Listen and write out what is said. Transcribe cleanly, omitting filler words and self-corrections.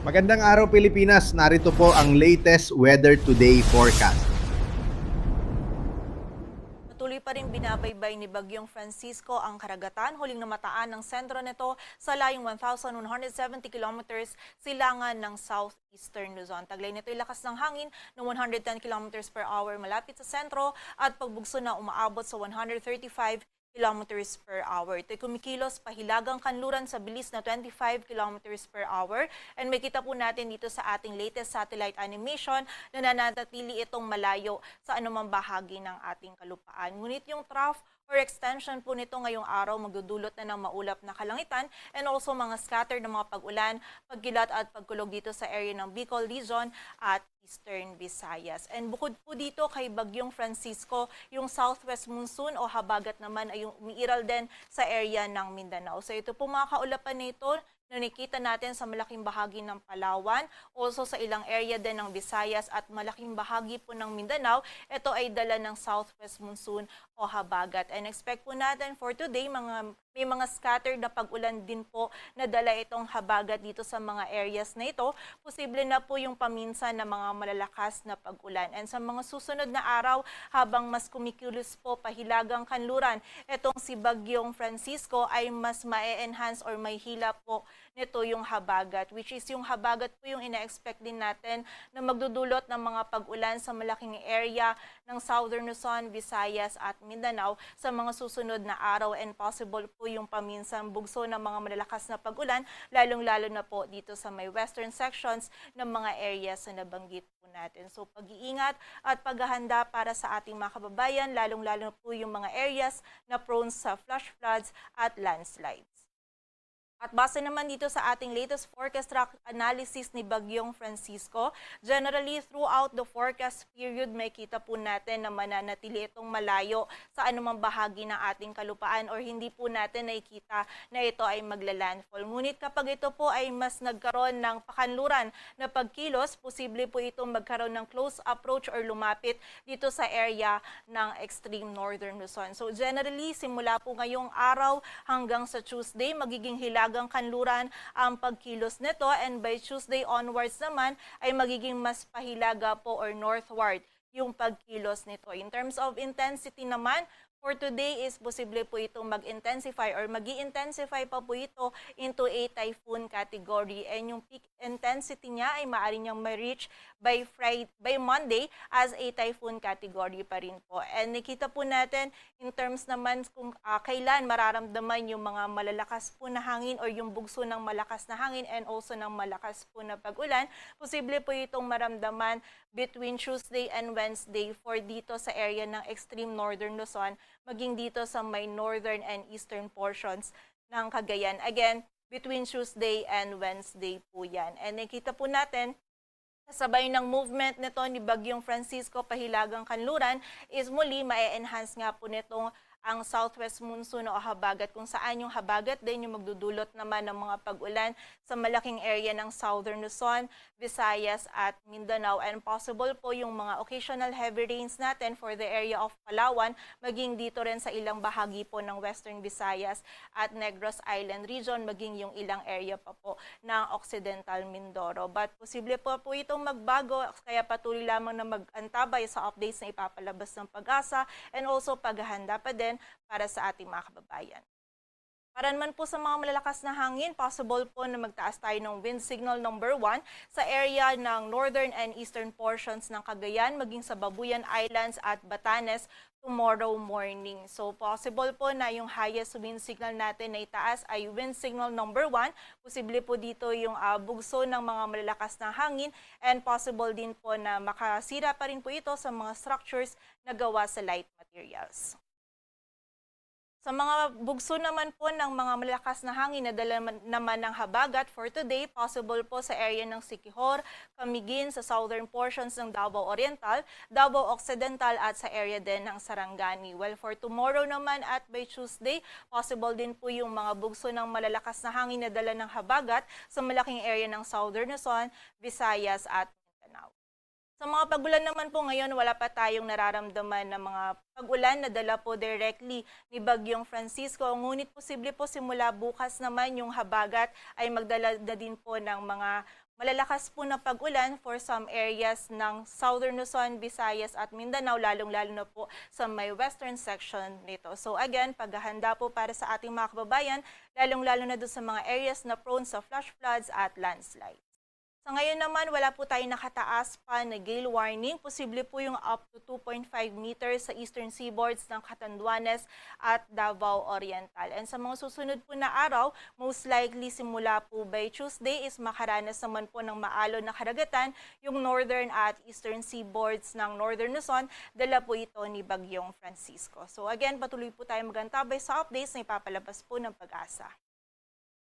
Magandang araw Pilipinas, narito po ang latest Weather Today forecast. Patuloy pa rin binabaybay ni Bagyong Francisco ang karagatan, huling namataan ng sentro nito sa layong 1,170 kilometers silangan ng southeastern Luzon. Taglay nito ay lakas ng hangin ng 110 kilometers per hour malapit sa sentro at pagbugso na umaabot sa 135 kilometers per hour. Ito'y kumikilos pahilagang kanluran sa bilis na 25 kilometers per hour. And may kita po natin dito sa ating latest satellite animation na nananatili itong malayo sa anumang bahagi ng ating kalupaan. Ngunit yung trough or extension po nito ngayong araw magdudulot na ng maulap na kalangitan and also mga scattered na mga pag-ulan, pagkilat at pagkulog dito sa area ng Bicol Region at Eastern Visayas. And bukod po dito kay Bagyong Francisco, yung southwest monsoon o habagat naman ay yung umiiral din sa area ng Mindanao. So ito po mga kaulapan nito na nakita natin sa malaking bahagi ng Palawan, also sa ilang area din ng Visayas at malaking bahagi po ng Mindanao. Ito ay dala ng southwest monsoon o habagat. And expect po natin for today, may mga scattered na pag-ulan din po na dala itong habagat dito sa mga areas na ito. Posible na po yung paminsan na mga malalakas na pag-ulan. And sa mga susunod na araw, habang mas kumikilos po pahilagang kanluran, itong si Bagyong Francisco ay mas ma-enhance or may hila po nito yung habagat, which is yung habagat po yung ina-expect din natin na magdudulot ng mga pag-ulan sa malaking area ng Southern Luzon, Visayas at Mindanao sa mga susunod na araw, and possible po yung paminsang bugso ng mga malalakas na pag-ulan, lalong-lalo na po dito sa may western sections ng mga areas na nabanggit po natin. So pag-iingat at paghahanda para sa ating mga kababayan, lalong-lalo po yung mga areas na prone sa flash floods at landslides. At base naman dito sa ating latest forecast track analysis ni Bagyong Francisco, generally throughout the forecast period may kita po natin na mananatili itong malayo sa anumang bahagi ng ating kalupaan or hindi po natin nakikita na ito ay maglalandfall. Ngunit kapag ito po ay mas nagkaroon ng pakanluran na pagkilos, posible po itong magkaroon ng close approach or lumapit dito sa area ng extreme northern Luzon. So generally, simula po ngayong araw hanggang sa Tuesday, magiging hilagang kanluran ang pagkilos nito, and by Tuesday onwards naman ay magiging mas pahilaga po or northward yung pagkilos nito. In terms of intensity naman, for today is posible po itong mag-intensify or mag-i-intensify pa po ito into a typhoon category, and yung peak intensity niya ay maaari niyang ma-reach by Monday as a typhoon category pa rin po. And nakita po natin in terms naman kung kailan mararamdaman yung mga malalakas po na hangin or yung bugso ng malakas na hangin and also ng malakas po na pag-ulan, posible po itong maramdaman between Tuesday and Wednesday for dito sa area ng extreme northern Luzon, maging dito sa may northern and eastern portions ng Cagayan. Again, between Tuesday and Wednesday po yan. And nakita po natin, kasabay ng movement nito ni Bagyong Francisco pahilagang kanluran is muli ma-enhance nga po nitong ang southwest monsoon o habagat, kung saan yung habagat din yung magdudulot naman ng mga pag-ulan sa malaking area ng Southern Luzon, Visayas at Mindanao, and possible po yung mga occasional heavy rains natin for the area of Palawan, maging dito rin sa ilang bahagi po ng Western Visayas at Negros Island region, maging yung ilang area pa po ng Occidental Mindoro. But posible po itong magbago, kaya patuloy lamang na mag-antabay sa updates na ipapalabas ng Pag-asa and also paghahanda pa din para sa ating mga kababayan. Para naman po sa mga malalakas na hangin, possible po na magtaas tayo ng wind signal number 1 sa area ng northern and eastern portions ng Cagayan, maging sa Babuyan Islands at Batanes tomorrow morning. So possible po na yung highest wind signal natin na itaas ay wind signal number 1. Posible po dito yung bugso ng mga malalakas na hangin, and possible din po na makasira pa rin po ito sa mga structures na gawa sa light materials. Sa mga bugso naman po ng mga malakas na hangin na dala naman ng habagat for today, possible po sa area ng Siquijor, Camiguin, sa southern portions ng Davao Oriental, Davao Occidental at sa area din ng Sarangani. Well, for tomorrow naman at by Tuesday, possible din po yung mga bugso ng malalakas na hangin na dala ng habagat sa malaking area ng Southern Luzon, Visayas at Mindanao. Sa mga pag-ulan naman po ngayon, wala pa tayong nararamdaman na mga pag-ulan na dala po directly ni Bagyong Francisco. Ngunit posible po simula bukas naman yung habagat ay magdala na din po ng mga malalakas po na pag-ulan for some areas ng Southern Luzon, Visayas at Mindanao, lalong-lalo na po sa may western section nito. So again, paghahanda po para sa ating mga kababayan, lalong-lalo na doon sa mga areas na prone sa flash floods at landslides. Sa ngayon naman, wala po tayong nakataas pa na gale warning. Posible po yung up to 2.5 meters sa eastern seaboards ng Catanduanes at Davao Oriental. And sa mga susunod po na araw, most likely simula po by Tuesday is makaranas naman po ng maalon na karagatan yung northern at eastern seaboards ng Northern Luzon. Dala po ito ni Bagyong Francisco. So again, patuloy po tayo magantabay sa updates na ipapalabas po ng Pag-asa.